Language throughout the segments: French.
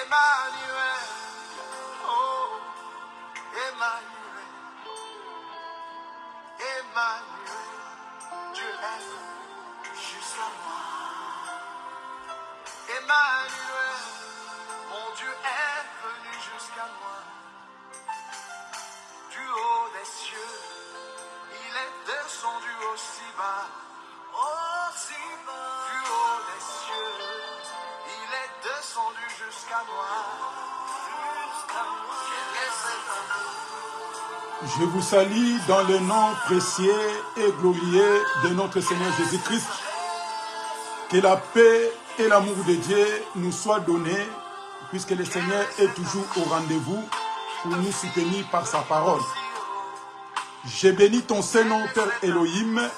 Emmanuel, oh, Emmanuel, Emmanuel, Dieu est venu jusqu'à moi. Emmanuel, mon Dieu est venu jusqu'à moi. Du haut des cieux, il est descendu aussi bas. Aussi bas. Du haut des cieux, il est descendu jusqu'à moi. Je vous salue dans le nom précieux et glorieux de notre Seigneur Jésus-Christ. Que la paix et l'amour de Dieu nous soient donnés, puisque le Seigneur est toujours au rendez-vous pour nous soutenir par sa parole. Je bénis ton Saint-Nom, Père Elohim.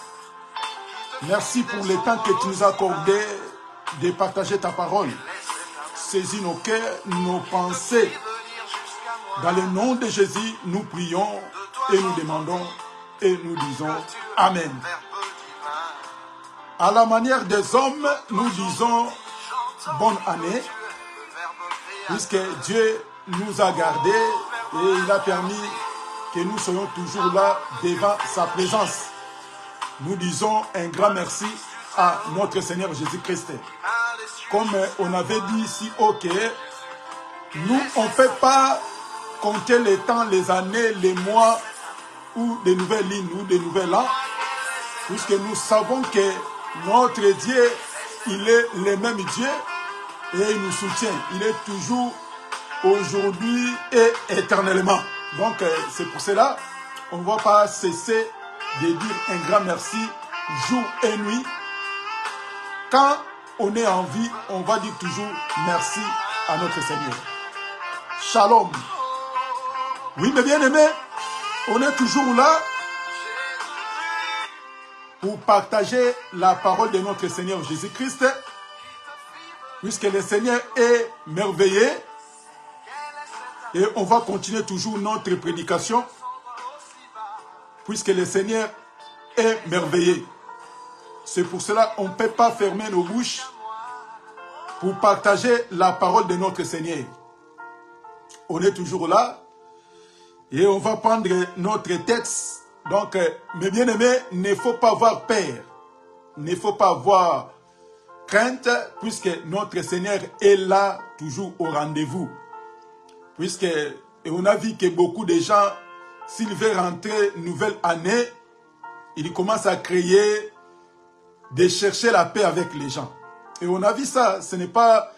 Merci pour le temps que tu nous as accordé de partager ta parole. Saisis nos cœurs, nos pensées. Dans le nom de Jésus, nous prions et nous demandons et nous disons Amen. À la manière des hommes, nous disons bonne année, puisque Dieu nous a gardés et il a permis que nous soyons toujours là devant sa présence. Nous disons un grand merci à notre Seigneur Jésus-Christ. Comme on avait dit ici, ok, nous on ne peut pas compter les temps, les années, les mois ou des nouvelles lignes ou des nouvelles ans, puisque nous savons que notre Dieu, il est le même Dieu et il nous soutient. Il est toujours aujourd'hui et éternellement. Donc c'est pour cela on ne va pas cesser de dire un grand merci jour et nuit. Quand on est en vie, on va dire toujours merci à notre Seigneur. Shalom. Oui, mes bien-aimés, on est toujours là pour partager la parole de notre Seigneur Jésus-Christ, puisque le Seigneur est merveilleux. Et on va continuer toujours notre prédication, puisque le Seigneur est merveilleux. C'est pour cela qu'on ne peut pas fermer nos bouches pour partager la parole de notre Seigneur. On est toujours là et on va prendre notre texte. Donc, mes bien-aimés, il ne faut pas avoir peur, il ne faut pas avoir crainte, puisque notre Seigneur est là toujours au rendez-vous. Puisque et on a vu que beaucoup de gens, s'ils veulent rentrer une nouvelle année, ils commencent à créer, de chercher la paix avec les gens. Et on a vu ça, ce n'est pas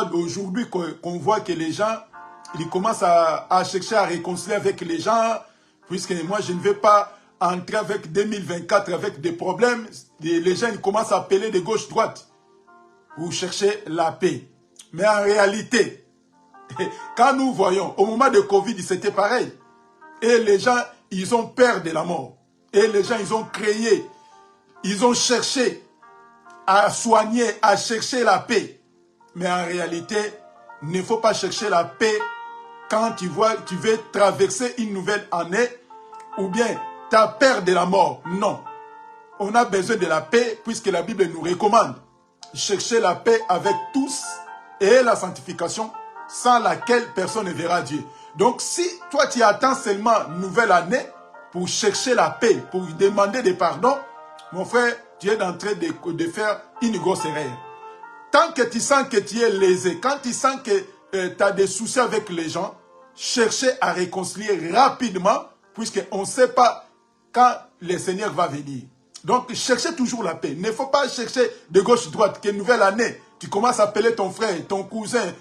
d'aujourd'hui qu'on voit que les gens, ils commencent à chercher à réconcilier avec les gens, puisque moi je ne vais pas entrer avec 2024 avec des problèmes. Les gens ils commencent à appeler de gauche-droite pour chercher la paix. Mais en réalité, quand nous voyons, au moment de Covid, c'était pareil. Et les gens, ils ont peur de la mort. Et les gens, ils ont créé, ils ont cherché à soigner, à chercher la paix. Mais en réalité, il ne faut pas chercher la paix quand tu veux traverser une nouvelle année ou bien tu as peur de la mort. Non. On a besoin de la paix puisque la Bible nous recommande. Chercher la paix avec tous et la sanctification sans laquelle personne ne verra Dieu. Donc si toi tu attends seulement une nouvelle année pour chercher la paix, pour demander des pardons, mon frère, tu es en train de faire une grosse erreur. Tant que tu sens que tu es lésé, quand tu sens que tu as des soucis avec les gens, cherchez à réconcilier rapidement, puisqu'on ne sait pas quand le Seigneur va venir. Donc, cherchez toujours la paix. Il ne faut pas chercher de gauche-droite, qu'une nouvelle année, tu commences à appeler ton frère, ton cousin,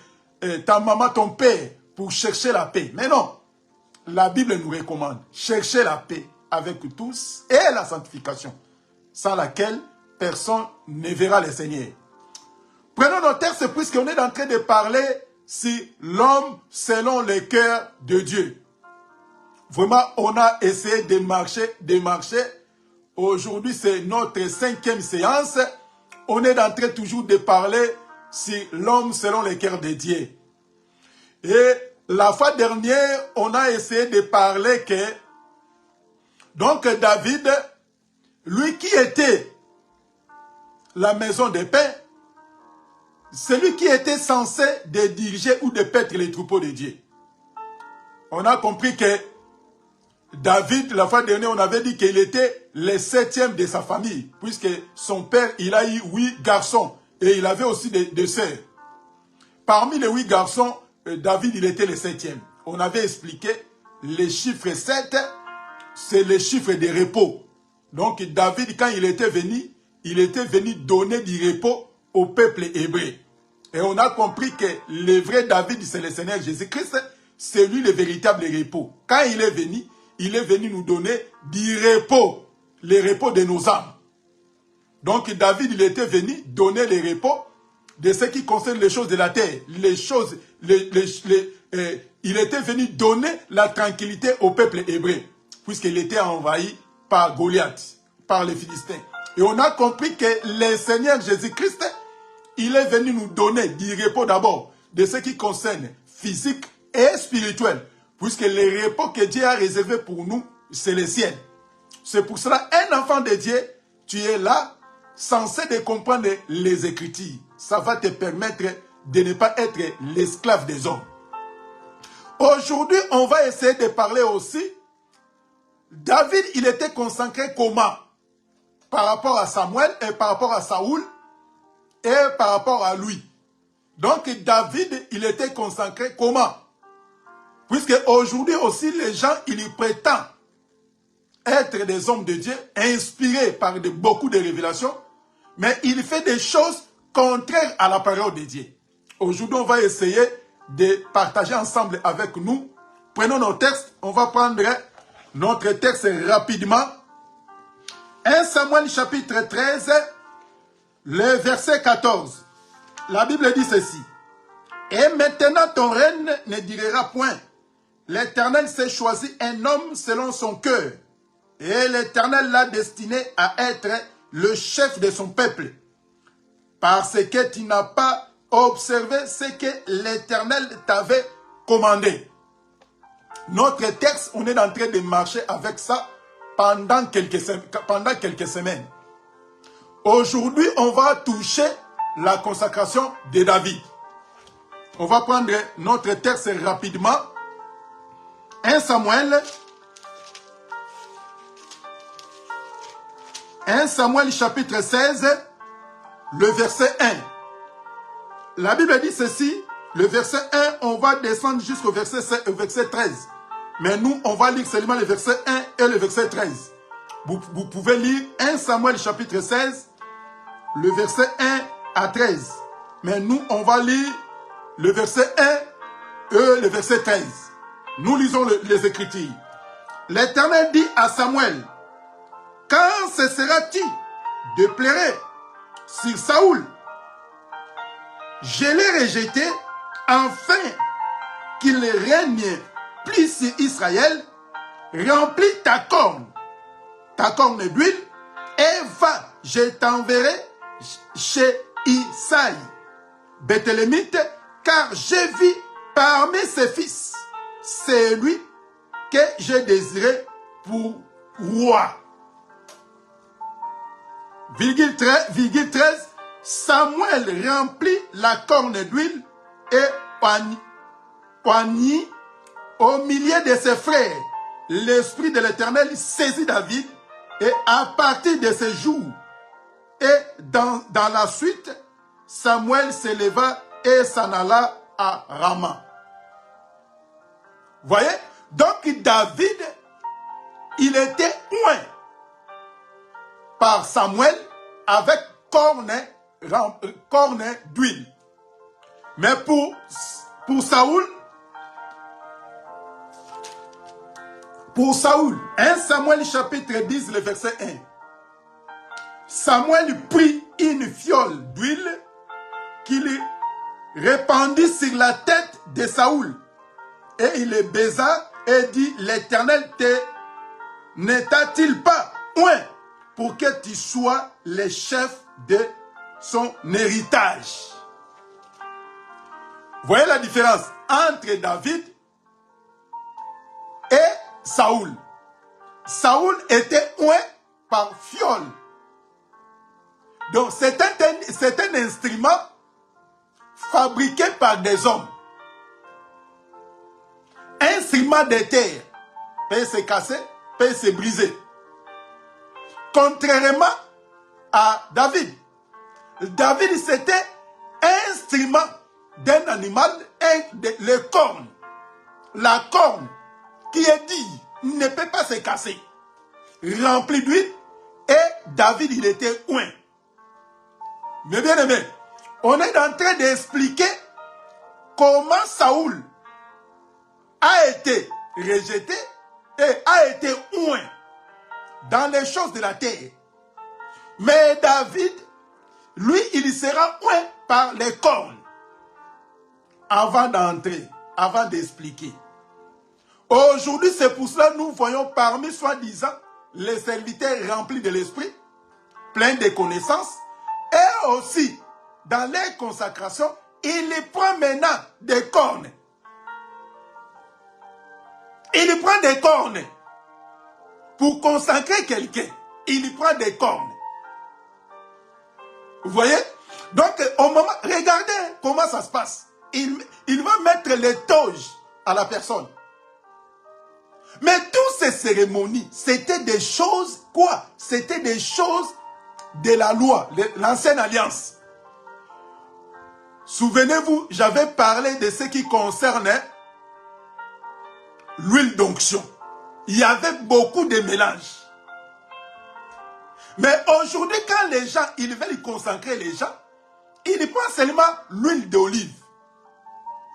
ta maman, ton père, pour chercher la paix. Mais non, la Bible nous recommande, chercher la paix avec tous et la sanctification, sans laquelle personne ne verra le Seigneur. Prenons nos textes puisqu'on est en train de parler sur l'homme selon le cœur de Dieu. Vraiment, on a essayé de marcher. Aujourd'hui, c'est notre 5e séance. On est en train toujours de parler sur l'homme selon le cœur de Dieu. Et la fois dernière, on a essayé de parler que donc David, lui qui était la maison des pères, celui qui était censé de diriger ou de paître les troupeaux de Dieu. On a compris que David, la fois dernière, on avait dit qu'il était le 7e de sa famille, puisque son père, il a eu 8 garçons, et il avait aussi des sœurs. Parmi les 8 garçons, David, il était le 7e. On avait expliqué, le chiffre 7, c'est le chiffre de repos. Donc David, quand il était venu donner du repos au peuple hébreu. Et on a compris que le vrai David, c'est le Seigneur Jésus-Christ, c'est lui le véritable repos. Quand il est venu nous donner du repos, le repos de nos âmes. Donc David, il était venu donner le repos de ce qui concerne les choses de la terre. Il était venu donner la tranquillité au peuple hébreu, puisqu'il était envahi par Goliath, par les Philistins. Et on a compris que le Seigneur Jésus-Christ, il est venu nous donner du repos d'abord de ce qui concerne physique et spirituel, puisque le repos que Dieu a réservé pour nous, c'est le ciel. C'est pour cela, un enfant de Dieu, tu es là, censé de comprendre les Écritures. Ça va te permettre de ne pas être l'esclave des hommes. Aujourd'hui, on va essayer de parler aussi. David, il était consacré comment? Par rapport à Samuel et par rapport à Saoul et par rapport à lui. Donc David, il était consacré comment? Puisque aujourd'hui aussi, les gens, ils prétendent être des hommes de Dieu, inspirés par beaucoup de révélations, mais il fait des choses contraires à la parole de Dieu. Aujourd'hui, on va essayer de partager ensemble avec nous. Prenons nos textes, on va prendre notre texte rapidement. 1 Samuel chapitre 13, le verset 14. La Bible dit ceci. Et maintenant ton règne ne durera point. L'Éternel s'est choisi un homme selon son cœur. Et l'Éternel l'a destiné à être le chef de son peuple. Parce que tu n'as pas observé ce que l'Éternel t'avait commandé. Notre texte, on est en train de marcher avec ça pendant quelques semaines. Aujourd'hui, on va toucher la consacration de David. On va prendre notre texte rapidement. 1 Samuel chapitre 16, le verset 1. La Bible dit ceci, le verset 1, on va descendre jusqu'au verset 13. Mais nous, on va lire seulement le verset 1 et le verset 13. Vous pouvez lire 1 Samuel chapitre 16, le verset 1 à 13. Mais nous, on va lire le verset 1 et le verset 13. Nous lisons les Écritures. L'Éternel dit à Samuel, quand cesseras-tu de pleurer sur Saoul? Je l'ai rejeté afin qu'il ne règne plus sur Israël. Remplis ta corne d'huile, et va, je t'enverrai chez Isaïe, Béthélémite, car j'ai vu parmi ses fils, c'est lui que j'ai désiré pour roi. Virgule 13, Samuel remplit la corne d'huile et poignit au milieu de ses frères. L'esprit de l'Éternel saisit David et à partir de ce jour et dans la suite, Samuel s'éleva et s'en alla à Rama. Voyez? Donc David, il était oint par Samuel avec corne d'huile. Mais pour Saoul, 1 Samuel chapitre 10, le verset 1. Samuel prit une fiole d'huile qu'il répandit sur la tête de Saoul. Et il le baisa et dit, l'Éternel ne t'a-t-il pas oint pour que tu sois le chef de son héritage? Voyez la différence entre David et Saoul. Saoul était oint par fiole. Donc c'est un instrument fabriqué par des hommes. Un instrument de terre peut se casser, peut se briser. Contrairement à David. David, c'était un instrument d'un animal, le corne. La corne qui est dit ne peut pas se casser. Rempli d'huile, et David, il était oint. Mais bien aimé, on est en train d'expliquer comment Saoul a été rejeté et a été oint dans les choses de la terre. Mais David, lui, il sera oint par les cornes. Avant d'entrer, avant d'expliquer. Aujourd'hui, c'est pour cela que nous voyons parmi soi-disant les serviteurs remplis de l'esprit, pleins de connaissances, et aussi dans les consacrations, il prend maintenant des cornes. Il prend des cornes pour consacrer quelqu'un. Il prend des cornes. Vous voyez? Donc, au moment, regardez comment ça se passe. Il va mettre les toges à la personne. Mais toutes ces cérémonies, c'était des choses, quoi? C'était des choses de la loi, l'ancienne alliance. Souvenez-vous, j'avais parlé de ce qui concernait l'huile d'onction. Il y avait beaucoup de mélanges. Mais aujourd'hui, quand les gens, ils veulent consacrer les gens, ils prennent seulement l'huile d'olive.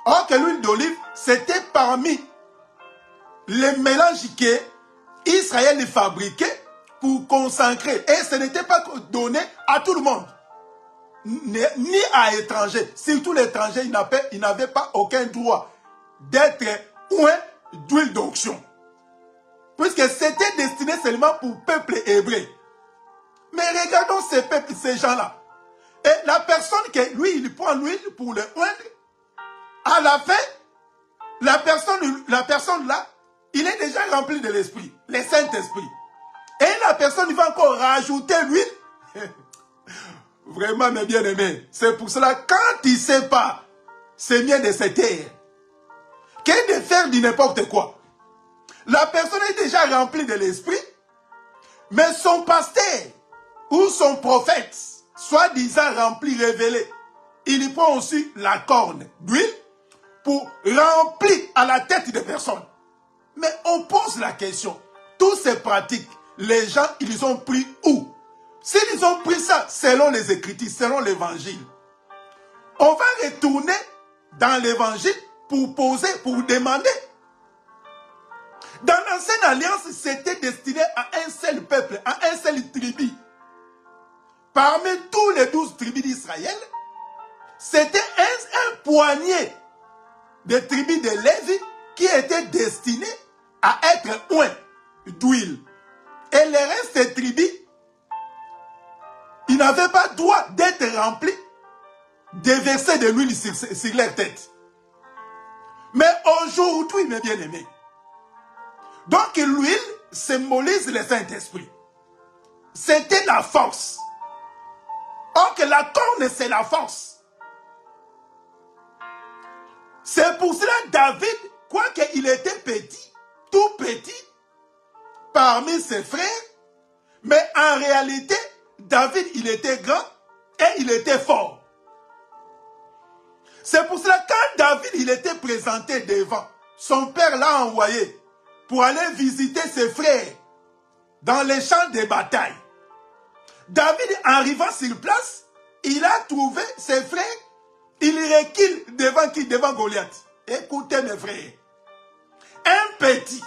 Or que l'huile d'olive, c'était parmi les mélanges que Israël fabriquait pour consacrer. Et ce n'était pas donné à tout le monde. Ni à étrangers. Surtout l'étranger, il n'avait pas aucun droit d'être oint d'huile d'onction. Puisque c'était destiné seulement pour le peuple hébreu. Mais regardons ces peuples, ces gens-là. Et la personne que lui, il prend l'huile pour le oindre, à la fin, la personne là, il est déjà rempli de l'esprit, le Saint-Esprit. Et la personne, il va encore rajouter l'huile. Vraiment, mes bien-aimés, c'est pour cela, quand il ne sait pas, c'est mieux de se taire que de faire du n'importe quoi. La personne est déjà remplie de l'esprit, mais son pasteur ou son prophète, soi-disant rempli, révélé, il prend aussi la corne d'huile pour remplir à la tête des personnes. Mais on pose la question, toutes ces pratiques, les gens, ils ont pris où? S'ils ont pris ça selon les Écritures, selon l'Évangile, on va retourner dans l'Évangile pour poser, pour demander. Dans l'ancienne alliance, c'était destiné à un seul peuple, à un seul tribu. Parmi tous les 12 tribus d'Israël, c'était un poignet de tribus de Lévi qui étaient destinés à être oints d'huile. Et les restes des tribus, ils n'avaient pas droit d'être remplis, de verser de l'huile sur leur tête. Mais aujourd'hui, mes bien-aimés, donc l'huile symbolise le Saint-Esprit. C'était la force. Or que la corne, c'est la force. C'est pour cela que David, quoiqu'il était petit, tout petit, parmi ses frères, mais en réalité, David, il était grand et il était fort. C'est pour cela que quand David, il était présenté devant, son père l'a envoyé pour aller visiter ses frères dans les champs de bataille. David, arrivant sur place, il a trouvé ses frères, il recule devant qui? Devant Goliath. Écoutez mes frères, un petit,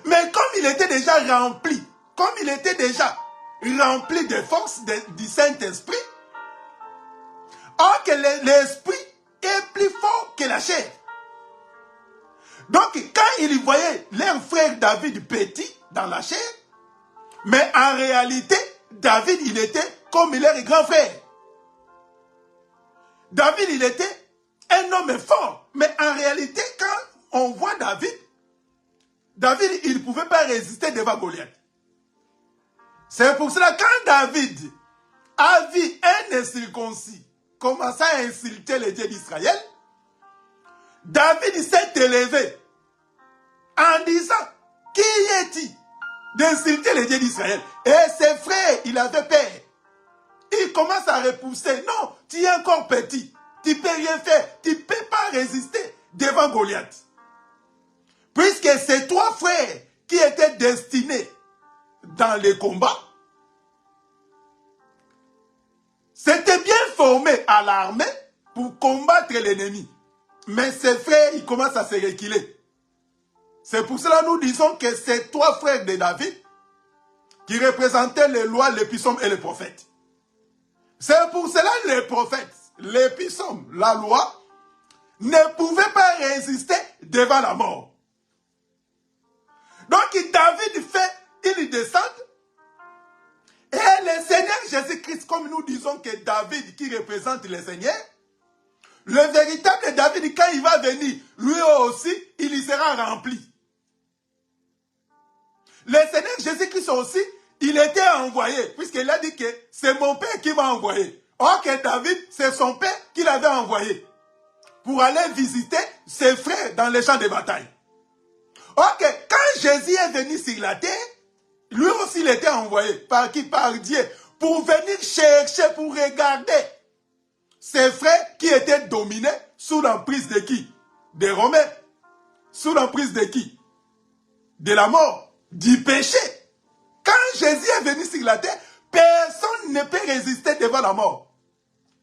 mais comme il était déjà rempli, comme il était déjà rempli de force du Saint-Esprit, or que l'esprit est plus fort que la chair. Donc, quand il voyait leur frère David petit dans la chair, mais en réalité, David, il était comme leur grand frère. David, il était un homme fort, mais en réalité, quand on voit David, il ne pouvait pas résister devant Goliath. C'est pour cela quand David a vu un incirconcis commencer à insulter les dieux d'Israël, David s'est élevé en disant, qui est-il d'insulter les dieux d'Israël? Et ses frères, il avait peur. Il commence à repousser. Non, tu es encore petit. Tu ne peux rien faire. Tu ne peux pas résister devant Goliath. Puisque ces trois frères qui étaient destinés dans les combats, s'étaient bien formés à l'armée pour combattre l'ennemi. Mais ces frères, ils commencent à se reculer. C'est pour cela que nous disons que ces trois frères de David, qui représentaient les lois, les psaumes et les prophètes. C'est pour cela que les prophètes, les psaumes, la loi, ne pouvaient pas résister devant la mort. Donc David fait une descente. Et le Seigneur Jésus-Christ, comme nous disons que David qui représente le Seigneur, le véritable David, quand il va venir, lui aussi, il y sera rempli. Le Seigneur Jésus-Christ aussi, il était envoyé, puisqu'il a dit que c'est mon Père qui m'a envoyé. Or que David, c'est son Père qui l'avait envoyé pour aller visiter ses frères dans les champs de bataille. Or que quand Jésus est venu sur la terre, lui aussi il était envoyé. Par qui? Par Dieu. Pour venir chercher, pour regarder ses frères qui étaient dominés sous l'emprise de qui? Des Romains. Sous l'emprise de qui? De la mort, du péché. Quand Jésus est venu sur la terre, personne ne peut résister devant la mort.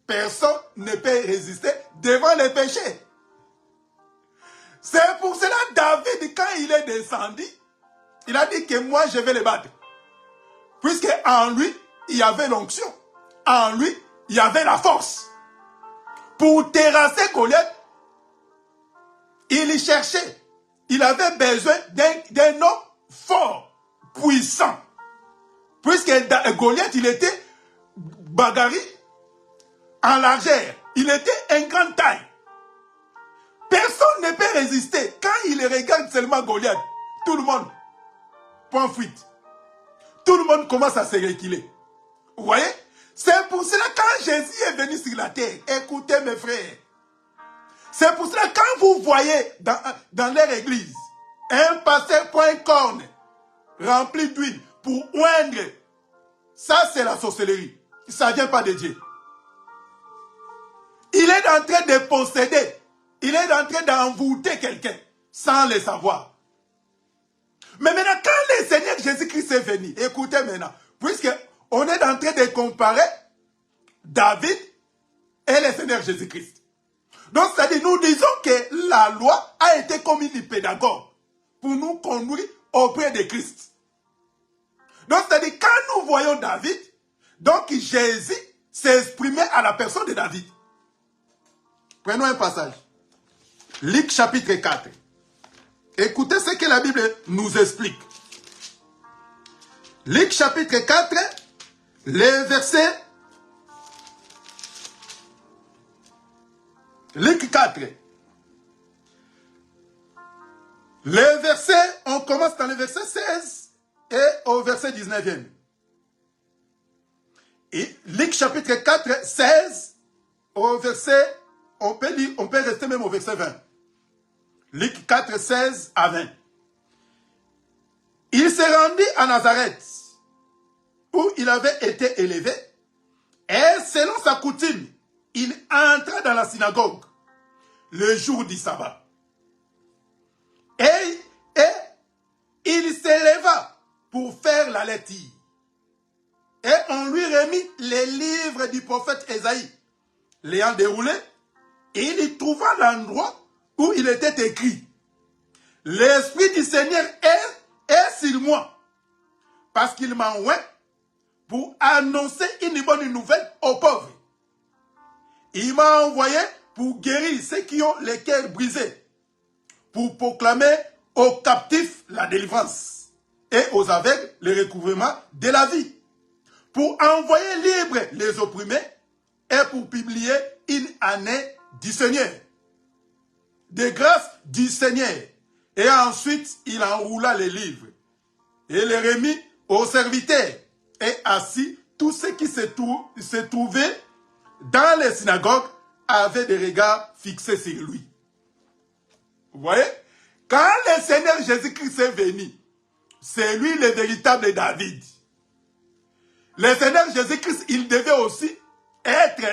Personne ne peut résister devant le péché. C'est pour cela que David, quand il est descendu, il a dit que moi je vais le battre. Puisque en lui, il y avait l'onction. En lui, il y avait la force. Pour terrasser Goliath, il y cherchait. Il avait besoin d'un homme fort, puissant. Puisque Goliath, il était bagarri en largeur. Il était un grand taille. Personne ne peut résister. Quand il regarde seulement Goliath, tout le monde, point fuite. Tout le monde commence à se reculer. Vous voyez? C'est pour cela que quand Jésus est venu sur la terre, écoutez mes frères, c'est pour cela que quand vous voyez dans leur église, un pasteur prend un corne rempli d'huile pour oindre, ça c'est la sorcellerie. Ça ne vient pas de Dieu. Il est en train de posséder. Il est en train d'envoûter quelqu'un sans le savoir. Mais maintenant, quand le Seigneur Jésus-Christ est venu, écoutez maintenant, puisqu'on est en train de comparer David et le Seigneur Jésus-Christ. Donc, c'est-à-dire, nous disons que la loi a été comme une pédagogue pour nous conduire auprès de Christ. Donc, c'est-à-dire, quand nous voyons David, donc Jésus s'exprimait à la personne de David. Prenons un passage. Luc chapitre 4. Écoutez ce que la Bible nous explique. Luc chapitre 4, les versets. Luc 4. Les versets, on commence dans le verset 16 et au verset 19e. Et Luc chapitre 4, 16 au verset, on peut rester même au verset 20. Luc 4, 16 à 20. Il se rendit à Nazareth, où il avait été élevé, et selon sa coutume, il entra dans la synagogue le jour du sabbat. Et il s'éleva pour faire la lecture. Et on lui remit les livres du prophète Ésaïe. L'ayant déroulé, il y trouva l'endroit où il était écrit: l'Esprit du Seigneur est sur moi, parce qu'il m'a oint pour annoncer une bonne nouvelle aux pauvres. Il m'a envoyé pour guérir ceux qui ont les cœurs brisés, pour proclamer aux captifs la délivrance et aux aveugles le recouvrement de la vie, pour envoyer libres les opprimés et pour publier une année du Seigneur, des grâces du Seigneur. Et ensuite, il enroula les livres et les remit aux serviteurs. et assis, tous ceux qui se trouvaient dans les synagogues avaient des regards fixés sur lui. Vous voyez? Quand le Seigneur Jésus-Christ est venu, c'est lui le véritable David. Le Seigneur Jésus-Christ, il devait aussi être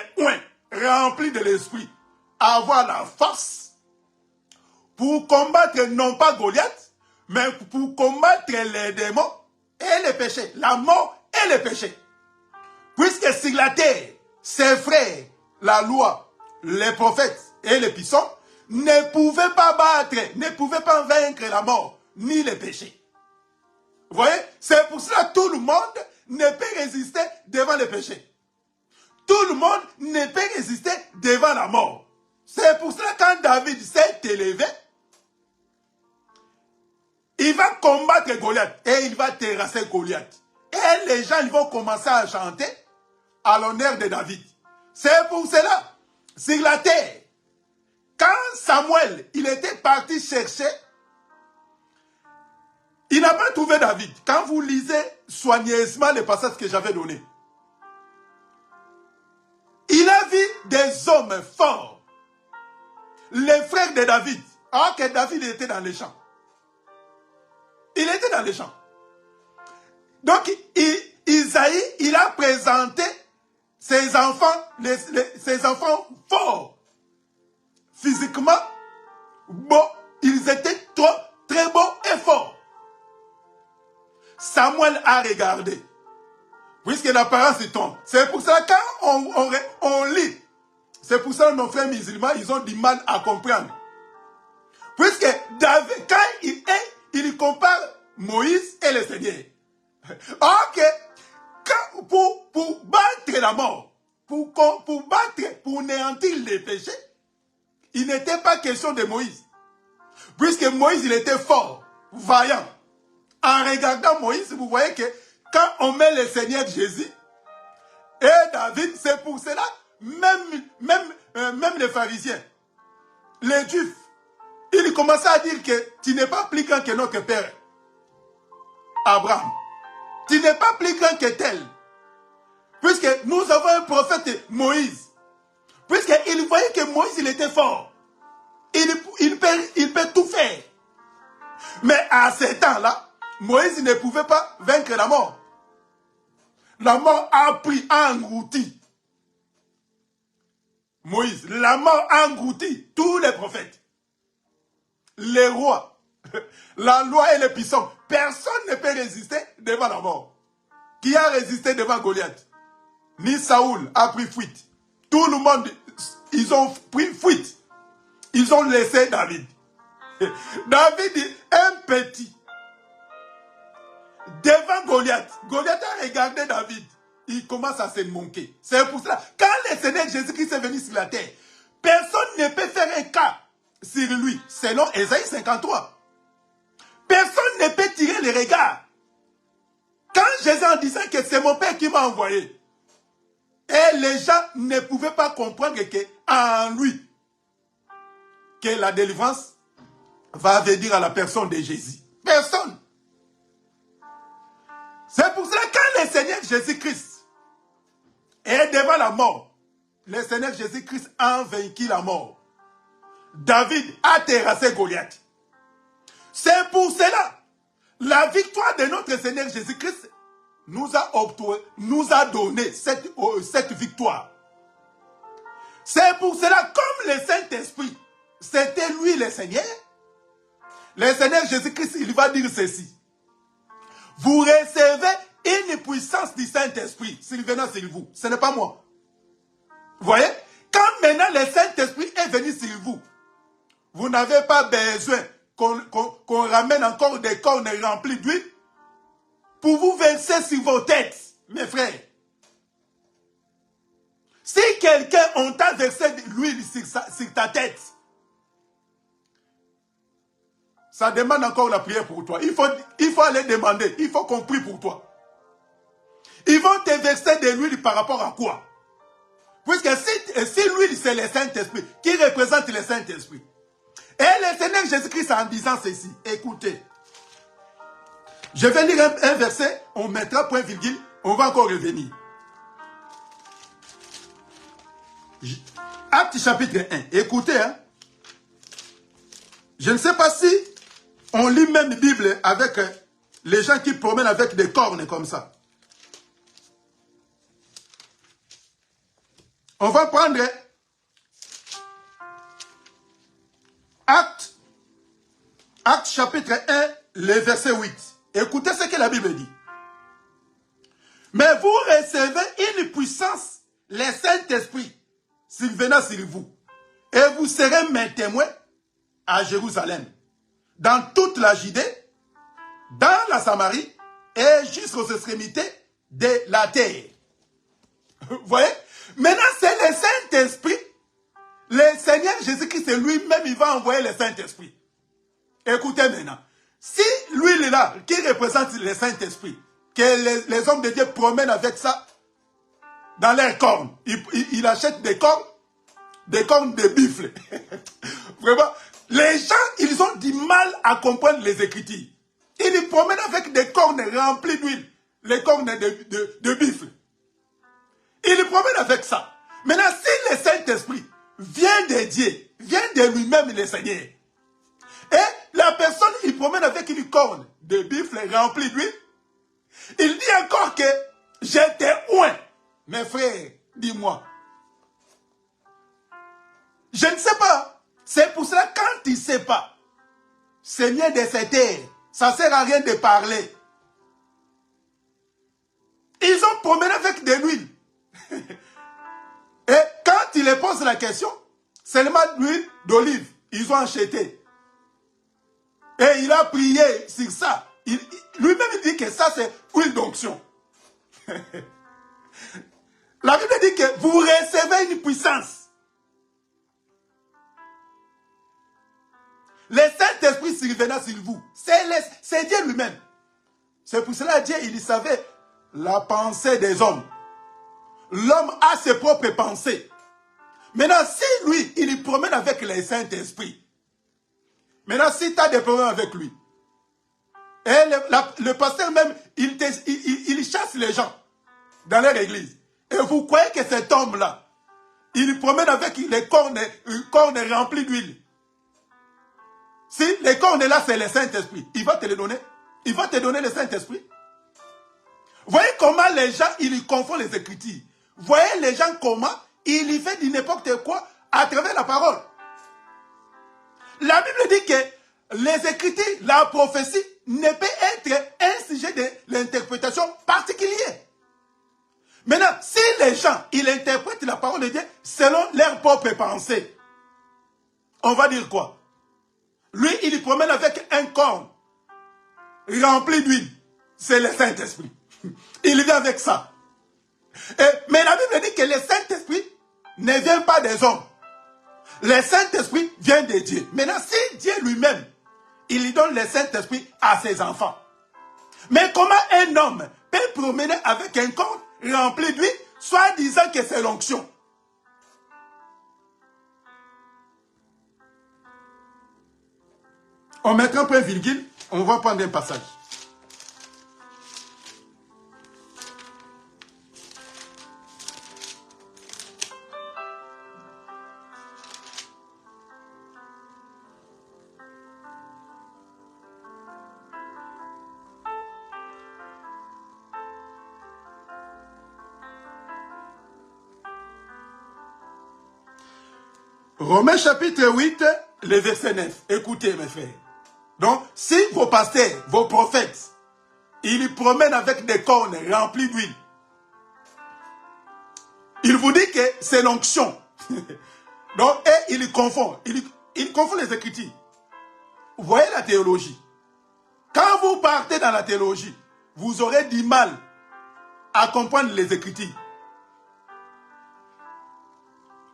rempli de l'esprit, avoir la force pour combattre non pas Goliath, mais pour combattre les démons et les péchés, la mort et les péchés. Puisque sur la terre, ses frères, la loi, les prophètes et les puissants ne pouvaient pas battre, ne pouvaient pas vaincre la mort, ni les péchés. Vous voyez? C'est pour cela que tout le monde ne peut résister devant les péchés. Tout le monde ne peut résister devant la mort. C'est pour cela que quand David s'est élevé, il va combattre Goliath et il va terrasser Goliath. Et les gens ils vont commencer à chanter à l'honneur de David. C'est pour cela, sur la terre, quand Samuel il était parti chercher, il n'a pas trouvé David. Quand vous lisez soigneusement les passages que j'avais donnés, il a vu des hommes forts, les frères de David, alors que David était dans les champs. Il était dans les champs. Donc, Isaïe, il a présenté ses enfants, ses enfants forts. Physiquement, beaux. Ils étaient très beaux et forts. Samuel a regardé. Puisque l'apparence est tombe. C'est pour ça que quand on lit, c'est pour ça que nos frères musulmans, ils ont du mal à comprendre. Puisque David, quand il compare Moïse et le Seigneur. Ok, pour battre la mort, pour battre, pour néantir les péchés, il n'était pas question de Moïse. Puisque Moïse, il était fort, vaillant. En regardant Moïse, vous voyez que quand on met le Seigneur Jésus et David, c'est pour cela, même les pharisiens, les juifs, ils commençaient à dire que tu n'es pas plus grand que notre père Abraham. Tu n'es pas plus grand que tel. Puisque nous avons un prophète Moïse. Puisqu'il voyait que Moïse, il était fort. Il peut tout faire. Mais à ce temps-là, Moïse ne pouvait pas vaincre la mort. La mort a pris, a englouti Moïse. La mort a englouti tous les prophètes. Les rois, la loi et les puissants. Personne ne peut résister devant la mort. Qui a résisté devant Goliath? Ni Saoul a pris fuite. Tout le monde, ils ont pris fuite. Ils ont laissé David. David, un petit, devant Goliath. Goliath a regardé David. Il commence à se moquer. C'est pour cela, quand le Seigneur Jésus-Christ est venu sur la terre, personne ne peut faire un cas sur lui, selon Ésaïe 53. Personne ne peut tirer les regards. Quand Jésus en disant que c'est mon Père qui m'a envoyé, et les gens ne pouvaient pas comprendre qu'en lui, que la délivrance va venir à la personne de Jésus. Personne. C'est pour cela que quand le Seigneur Jésus-Christ est devant la mort, le Seigneur Jésus-Christ a vaincu la mort. David a terrassé Goliath. C'est pour cela, la victoire de notre Seigneur Jésus-Christ nous a donné cette victoire. C'est pour cela, comme le Saint-Esprit, c'était lui le Seigneur, le Seigneur Jésus-Christ, il va dire ceci. Vous recevez une puissance du Saint-Esprit s'il venait sur vous. Ce n'est pas moi. Vous voyez? Quand maintenant le Saint-Esprit est venu sur vous, vous n'avez pas besoin qu'on ramène encore des cornes remplis d'huile pour vous verser sur vos têtes, mes frères. Si quelqu'un t'a versé de l'huile sur ta tête, ça demande encore la prière pour toi. Il faut aller demander, il faut qu'on prie pour toi. Ils vont te verser de l'huile par rapport à quoi? Puisque si l'huile c'est le Saint-Esprit, qui représente le Saint-Esprit. Et le Seigneur Jésus-Christ en disant ceci, écoutez, je vais lire un verset, on mettra point virgule, On va encore revenir. Acte chapitre 1. Écoutez, hein. Je ne sais pas si on lit même la Bible avec les gens qui promènent avec des cornes comme ça. On va prendre Acte chapitre 1, le verset 8. Écoutez ce que la Bible dit. Mais vous recevez une puissance, le Saint-Esprit, s'il venait sur vous. Et vous serez mes témoins à Jérusalem, dans toute la Judée, dans la Samarie et jusqu'aux extrémités de la terre. Vous voyez? Maintenant, c'est le Saint-Esprit. Le Seigneur Jésus-Christ, c'est lui-même, il va envoyer le Saint-Esprit. Écoutez maintenant. Si lui, il est là, qui représente le Saint-Esprit, que les hommes de Dieu promènent avec ça dans leurs cornes. Il achète des cornes de buffle. Vraiment, les gens, ils ont du mal à comprendre les Écritures. Ils promènent avec des cornes remplies d'huile, les cornes de buffle. Ils promènent avec ça. Maintenant, si le Saint-Esprit vient de Dieu, vient de lui-même le Seigneur, et la personne, il promène avec une corne de buffle remplie d'huile, il dit encore que j'étais oint. Mes frères, dis-moi. Je ne sais pas. C'est pour cela, quand il ne sait pas, c'est mieux de se taire. Ça ne sert à rien de parler. Ils ont promené avec de l'huile. Et quand il leur pose la question, seulement l'huile d'olive, ils ont acheté. Et il a prié sur ça. Lui-même il dit que ça c'est huile d'onction. La Bible dit que vous recevez une puissance. Le Saint-Esprit survenant sur vous. C'est Dieu lui-même. C'est pour cela Dieu, il savait la pensée des hommes. L'homme a ses propres pensées. Maintenant, si lui, il promène avec le Saint-Esprit. Maintenant, si tu as des problèmes avec lui, et le pasteur même, il chasse les gens dans leur église. Et vous croyez que cet homme-là, il promène avec les cornes remplies d'huile. Si les cornes là, c'est le Saint-Esprit, il va te les donner. Il va te donner le Saint-Esprit. Voyez comment les gens, ils confondent les Écritures. Voyez les gens comment ils y font du n'importe quoi à travers la parole. La Bible dit que les Écritures, la prophétie, ne peut être un sujet de l'interprétation particulière. Maintenant, si les gens, ils interprètent la parole de Dieu selon leurs propres pensées, on va dire quoi? Lui, il promène avec un corps rempli d'huile. C'est le Saint-Esprit. Il vient avec ça. Mais la Bible dit que le Saint-Esprit ne vient pas des hommes. Le Saint-Esprit vient de Dieu. Maintenant, si Dieu lui-même, il donne le Saint-Esprit à ses enfants. Mais comment un homme peut promener avec un corps rempli d'huile, soit disant que c'est l'onction? On mettra un point virgule, on va prendre un passage. Romains chapitre 8, le verset 9. Écoutez mes frères. Donc, si vos pasteurs, vos prophètes, ils promènent avec des cornes remplies d'huile, il vous dit que c'est l'onction. Donc, et ils confondent. Ils confondent les Écritures. Vous voyez la théologie. Quand vous partez dans la théologie, vous aurez du mal à comprendre les Écritures.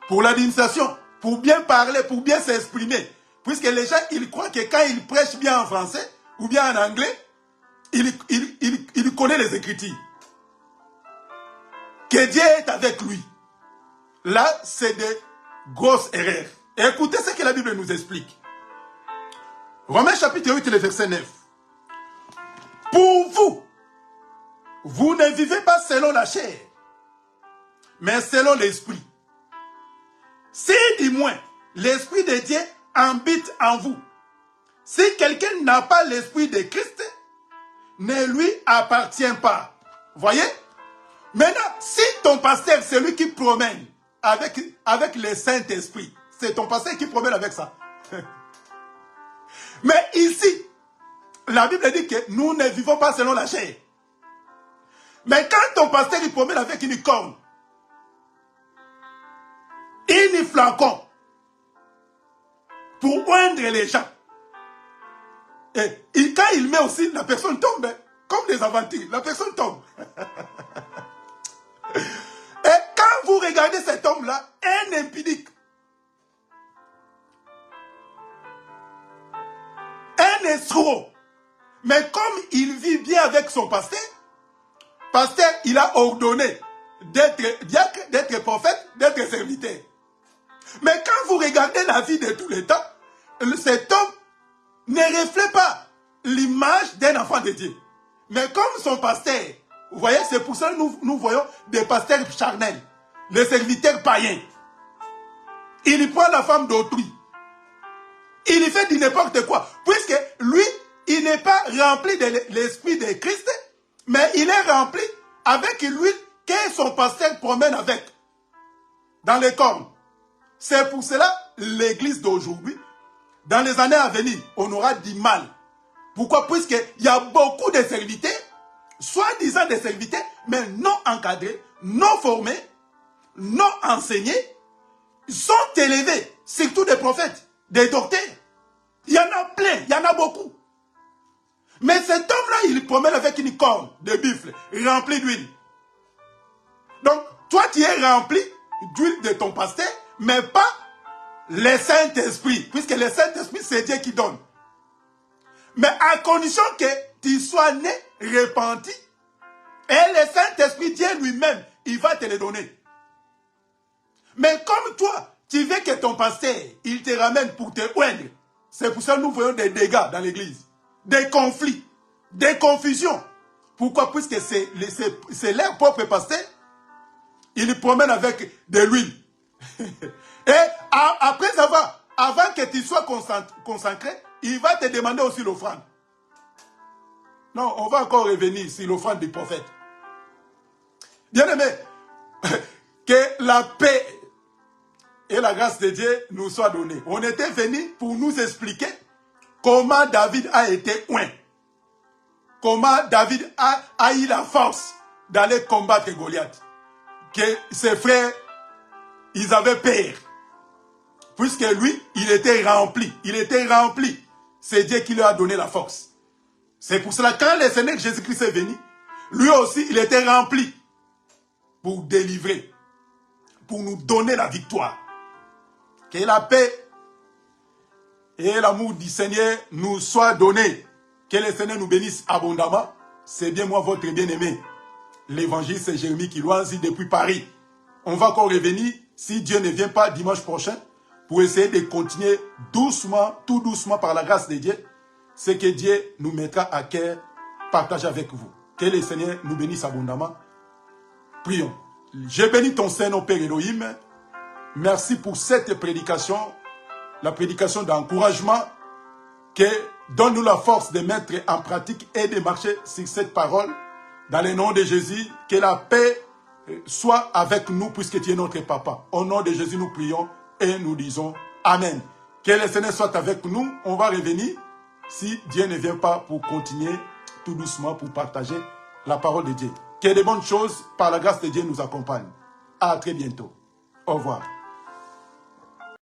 Pour l'administration, pour bien parler, pour bien s'exprimer. Puisque les gens, ils croient que quand ils prêchent bien en français ou bien en anglais, ils connaissent les Écritures. Que Dieu est avec lui. Là, c'est de grosses erreurs. Et écoutez ce que la Bible nous explique. Romains chapitre 8, le verset 9. Pour vous, vous ne vivez pas selon la chair, mais selon l'esprit. Si, du moins, l'esprit de Dieu habite en vous. Si quelqu'un n'a pas l'esprit de Christ, ne lui appartient pas. Voyez? Maintenant, si ton pasteur, c'est lui qui promène avec le Saint-Esprit, c'est ton pasteur qui promène avec ça. Mais ici, la Bible dit que nous ne vivons pas selon la chair. Mais quand ton pasteur il promène avec une corne, une flacon, pour oindre les gens, et quand il met aussi, la personne tombe, comme des aventures, la personne tombe. Et quand vous regardez cet homme-là, un impudique, un escroc, mais comme il vit bien avec son pasteur, il a ordonné d'être diacre, d'être prophète, d'être serviteur. Mais quand vous regardez la vie de tous les temps, cet homme ne reflète pas l'image d'un enfant de Dieu. Mais comme son pasteur, vous voyez, c'est pour ça que nous voyons des pasteurs charnels, les serviteurs païens. Il prend la femme d'autrui. Il fait du n'importe quoi. Puisque lui, il n'est pas rempli de l'esprit de Christ, mais il est rempli avec l'huile que son pasteur promène avec dans les cornes. C'est pour cela l'église d'aujourd'hui, dans les années à venir, on aura du mal. Pourquoi? Puisqu'il y a beaucoup de serviteurs, soi-disant des serviteurs, mais non encadrés, non formés, non enseignés, sont élevés, surtout des prophètes, des docteurs. Il y en a plein, il y en a beaucoup. Mais cet homme-là, il promène avec une corne de buffle remplie d'huile. Donc, toi, tu es rempli d'huile de ton pasteur, mais pas le Saint-Esprit, puisque le Saint-Esprit, c'est Dieu qui donne. Mais à condition que tu sois né, repenti, et le Saint-Esprit, Dieu lui-même, il va te le donner. Mais comme toi, tu veux que ton pasteur, il te ramène pour te oindre, c'est pour ça que nous voyons des dégâts dans l'église, des conflits, des confusions. Pourquoi? Puisque c'est leur propre pasteur, il promène avec de l'huile. Et après avant que tu sois consacré, il va te demander aussi l'offrande. Non, on va encore revenir sur l'offrande du prophète. Bien aimé, que la paix et la grâce de Dieu nous soient données. On était venus pour nous expliquer comment David a été oint. Comment David a eu la force d'aller combattre Goliath. Que ses frères, ils avaient peur. Puisque lui, il était rempli. Il était rempli. C'est Dieu qui lui a donné la force. C'est pour cela que quand le Seigneur Jésus-Christ est venu, lui aussi, il était rempli pour délivrer, pour nous donner la victoire. Que la paix et l'amour du Seigneur nous soient donnés. Que le Seigneur nous bénisse abondamment. C'est bien moi, votre bien-aimé. L'évangéliste Jérémie Kilouanzi depuis Paris. On va encore revenir, si Dieu ne vient pas dimanche prochain, pour essayer de continuer doucement, tout doucement par la grâce de Dieu, ce que Dieu nous mettra à cœur, partager avec vous. Que le Seigneur nous bénisse abondamment. Prions. Je bénis ton Saint-Nom, Père Elohim. Merci pour cette prédication, la prédication d'encouragement, que donne-nous la force de mettre en pratique et de marcher sur cette parole. Dans le nom de Jésus, que la paix soit avec nous puisque tu es notre papa. Au nom de Jésus, nous prions et nous disons Amen. Que le Seigneur soit avec nous. On va revenir si Dieu ne vient pas pour continuer tout doucement pour partager la parole de Dieu. Que de bonnes choses par la grâce de Dieu nous accompagnent. À très bientôt. Au revoir.